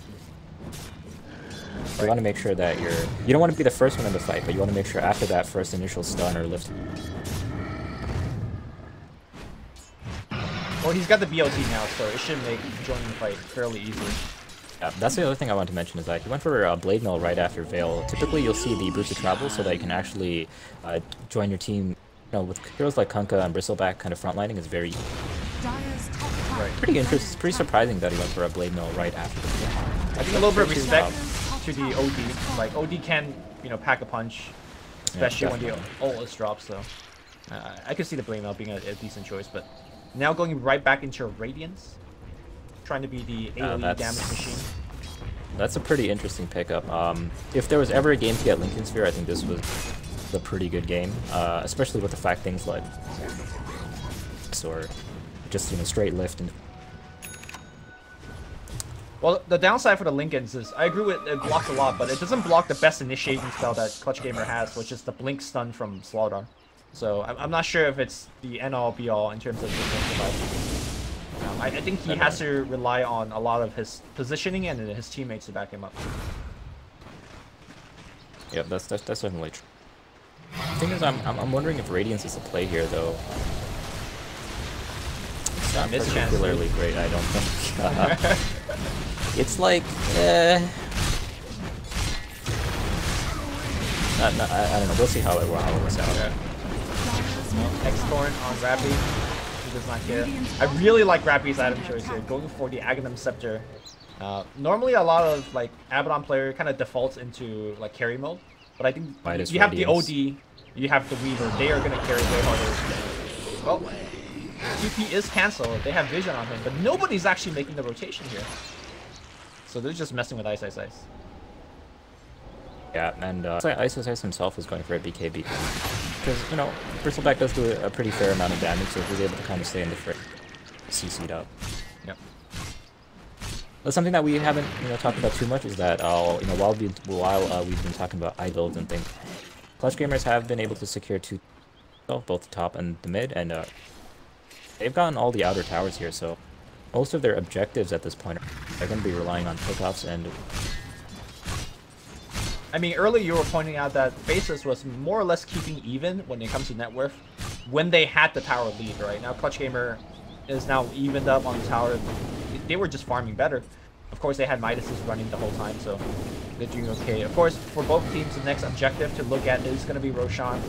You want to make sure that you don't want to be the first one in the fight, but you want to make sure after that first initial stun or lift. Well, he's got the BOT now, so it should make joining the fight fairly easy. Yeah, that's the other thing I wanted to mention is that he went for Blade Mill right after Veil. Typically, you'll see the boost of travel so that you can actually join your team. You know, with heroes like Kunkka and Bristleback, kind of frontlining is very Dire's top tower. pretty interesting. Pretty surprising that he went for a Blade Mill right after the Veil. I think a little bit of respect to the OD. Like, OD can, you know, pack a punch, especially when the ult is dropped, so I could see the Blade Mail being a decent choice, but now going right back into Radiance, trying to be the AoE damage machine. That's a pretty interesting pickup. If there was ever a game to get Lincoln Sphere, I think this was a pretty good game, especially with the fact things like or just, you know, straight lift and. Well, the downside for the Lincolns is, I agree with it blocks a lot, but it doesn't block the best initiating spell that Clutch Gamer has, which is the Blink Stun from Slaughdar. So I'm not sure if it's the end-all be-all in terms of the I think he has to rely on a lot of his positioning and his teammates to back him up. Yep, that's definitely true. The thing is, I'm wondering if Radiance is a play here, though. It's not particularly great, I don't think. It's like, I don't know. We'll see how it works out. Yeah. X-Torrent on Rappy. He does not care. I really like Rappy's item choice here, going for the Aghanim Scepter. Normally, a lot of like Abaddon player kind of defaults into like carry mode, but I think Midas you have Radiance. the OD, you have the Weaver. They are gonna carry way harder. Well, TP is cancelled. They have vision on him, but nobody's actually making the rotation here. So they're just messing with Ice. Yeah, and Ice himself is going for a BKB. Because, you know, Bristleback does do a pretty fair amount of damage, so if he's able to kind of stay in the frame, CC'd up. Yep. But something that we haven't, you know, talked about too much is that, you know, while we've been talking about iDuels and things, Clutch Gamers have been able to secure both the top and the mid, and they've gotten all the outer towers here, so most of their objectives at this point are going to be relying on pickoffs. And I mean, earlier you were pointing out that Faceless was more or less keeping even when it comes to net worth when they had the tower lead, right? Now Clutch Gamer is now evened up on the tower. They were just farming better. Of course, they had Midas's running the whole time, so they're doing okay. Of course, for both teams, the next objective to look at is going to be Roshan.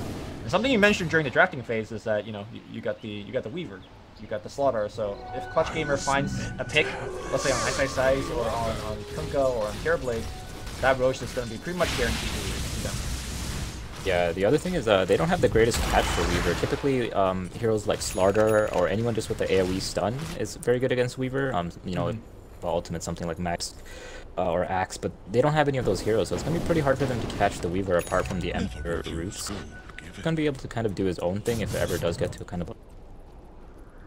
And something you mentioned during the drafting phase is that, you know, you got the Weaver, you got the Slaughter. So if Clutch Gamer finds a pick, let's say on Ice or on Kunkka or on Terrorblade, that Rosh is going to be pretty much guaranteed to them. yeah, the other thing is they don't have the greatest catch for Weaver. Typically, heroes like Slaughter or anyone just with the AoE stun is very good against Weaver. You know, ultimate something like Max or Axe, but they don't have any of those heroes, so it's going to be pretty hard for them to catch the Weaver apart from the Emperor Roots. He's going to be able to kind of do his own thing if it ever does get to kind of...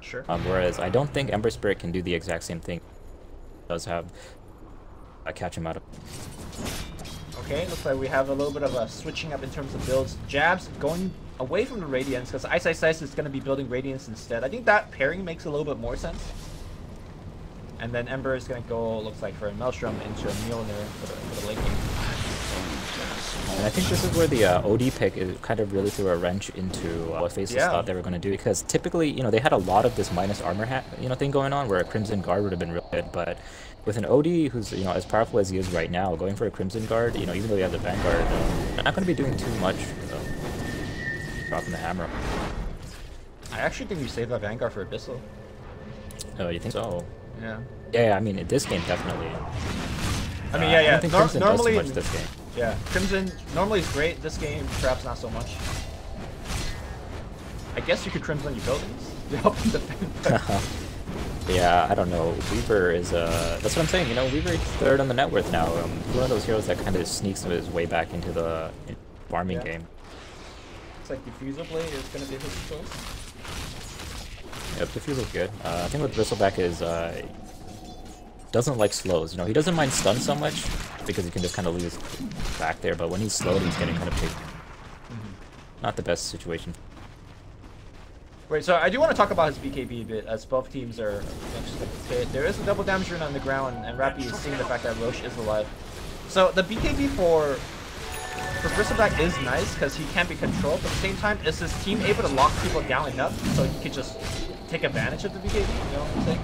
Sure. Whereas I don't think Ember Spirit can do the exact same thing. It does have a catch him out of... Okay, looks like we have a little bit of a switching up in terms of builds. Jabs going away from the Radiance because Ice is going to be building Radiance instead. I think that pairing makes a little bit more sense. And then Ember is going to go, looks like, for a Maelstrom into a Mjolnir for the late game. And I think this is where the OD pick is kind of really threw a wrench into what Faceless thought they were going to do, because typically, you know, they had a lot of this minus armor thing going on where a Crimson Guard would have been real good, but with an OD who's, you know, as powerful as he is right now, going for a Crimson Guard, you know, even though he has a Vanguard, they're not going to be doing too much. Dropping the hammer. I actually think we saved that Vanguard for Abyssal. Oh, you think so? Yeah. Yeah, I mean, in this game, definitely. I mean, I don't think Crimson normally, does too much this game. Yeah, Crimson normally is great. This game, perhaps not so much. I guess you could Crimson your buildings to help them defend. Yeah, I don't know. Weaver is that's what I'm saying. You know, Weaver is third on the net worth now. One of those heroes that kind of sneaks his way back into the farming game. Looks like Diffusal Blade is going to be his choice. Yep, Diffusal's good. I think with Bristleback is doesn't like slows. You know, he doesn't mind stun so much because he can just kind of leave his back there. But when he's slowed, he's getting kind of big. Not the best situation. Wait, so I do want to talk about his BKB a bit, as both teams are interested. There is a double damage rune on the ground, and Rappy is seeing the fact that Roche is alive. So the BKB for Bristleback is nice because he can be controlled, but at the same time, is his team able to lock people down enough so he could just take advantage of the BKB? You know what I'm saying?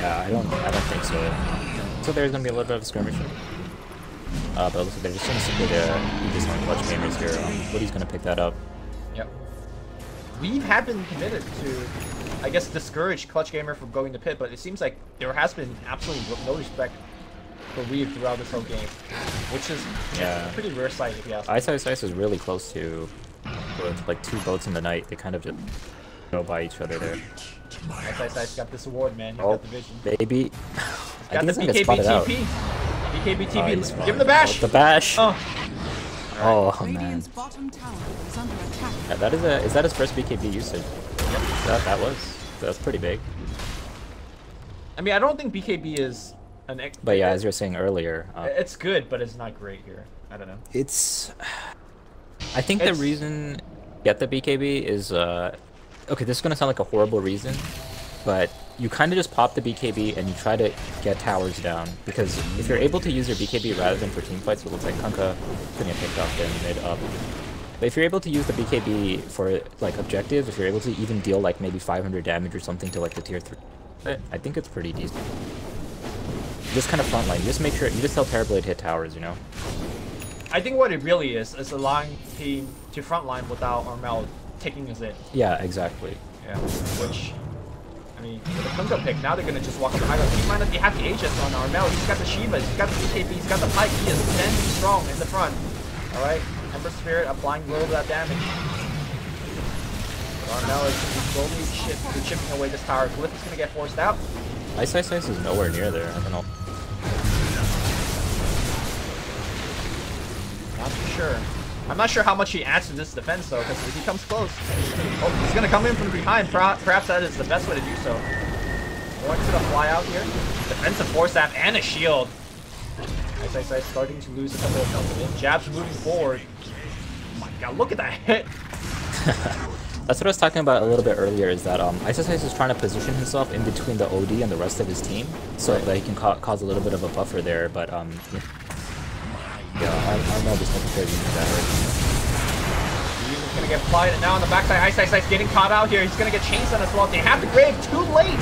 Yeah, I don't think so. So there's gonna be a little bit of a skirmish. But looks like they're just gonna secure the Aegis on Clutch Gamers here. Woody's gonna pick that up. Yep. We have been committed to, I guess, discourage Clutch Gamer from going to pit, but it seems like there has been absolutely no respect for Weave throughout this whole game, which is a pretty rare sight if you ask me. Ice is really close to with like two boats in the night. They kind of just go by each other there. Ice got this award, man. He's got the vision. Baby. He's got the BKB TP. BKB TP. Give him the bash. The bash. Oh. Oh man. Radiant's bottom tower is under attack. Yeah, that is that his first BKB usage? Yep. That's pretty big. I mean, I don't think BKB is an. But yeah, as you were saying earlier, it's good, but it's not great here. I don't know. I think the reason get the BKB is okay. This is gonna sound like a horrible reason, but you kind of just pop the BKB and you try to get towers down, because if you're able to use your BKB rather than for team fights, it looks like Kunkka getting picked off there mid up. But if you're able to use the BKB for like objectives, if you're able to even deal like maybe 500 damage or something to like the tier 3, I think it's pretty decent. Just kind of frontline. You just make sure you just tell Terrorblade hit towers, you know. I think what it really is allowing team to frontline without Armel taking us in. Yeah, exactly. Yeah, which, I I mean, with the Kunka pick, now they're gonna just walk up behind us. Keep in mind that they have the Aegis on Armel. He's got the Shivas, he's got the BKB, he's got the Pike. He is standing strong in the front. Alright, Ember Spirit applying a little bit of that damage. Armel is slowly chipping away this tower. Glyph is gonna get forced out. Ice is nowhere near there. I don't know. Not too sure. I'm not sure how much he adds to this defense though, because if he comes close, oh, he's gonna come in from behind. Perhaps that is the best way to do so. One's gonna fly out here. Defensive force staff and a shield. Ice starting to lose a couple of health. Jabs moving forward. Oh my god, look at that hit. That's what I was talking about a little bit earlier, is that Ice is trying to position himself in between the OD and the rest of his team, so that he can cause a little bit of a buffer there, but yeah, Armel just not prepared to use that right. He's gonna get flied, and now on the backside, Ice getting caught out here. He's gonna get chased on as well. They have the Grave too late!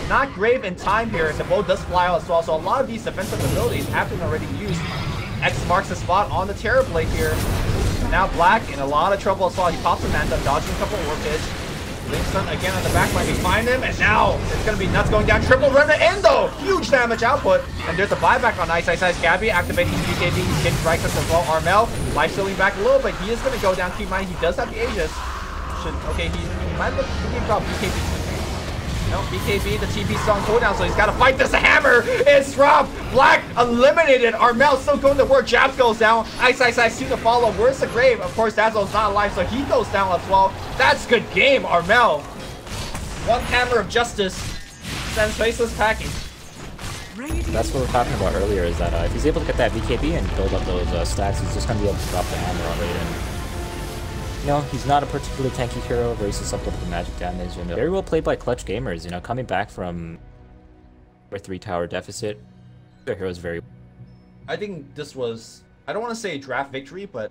Not Grave in time here. The bow does fly out as well, so a lot of these defensive abilities have been already used. X marks the spot on the Terrorblade here. Now Black in a lot of trouble as well. He pops a Manta, dodging a couple of warp hits. Linkstun again on the back line. They find him, and now it's gonna be nuts going down. Triple run to end though! Huge damage output. And there's a buyback on Ice. Gabby activating his BKB. He's getting right as well. Armel life stealing back a little bit. He is gonna go down. Keep in mind he does have the Aegis. Okay, he might look thinking about BKB. No, BKB, the TP's on cooldown, so he's got to fight this hammer. It's Rob. Black eliminated. Armel still going to work. Jabs goes down. Ice soon to follow. Where's the Grave? Of course, Dazzle's not alive, so he goes down as well. That's good game, Armel. One hammer of justice sends faceless packing. That's what we were talking about earlier, is that if he's able to get that BKB and build up those stacks, he's just going to be able to drop the hammer on Raiden. You know, he's not a particularly tanky hero, races up with the magic damage, and very well played by Clutch Gamers, you know, coming back from a 3-tower deficit. Their hero's very... I think this was, I don't want to say draft victory, but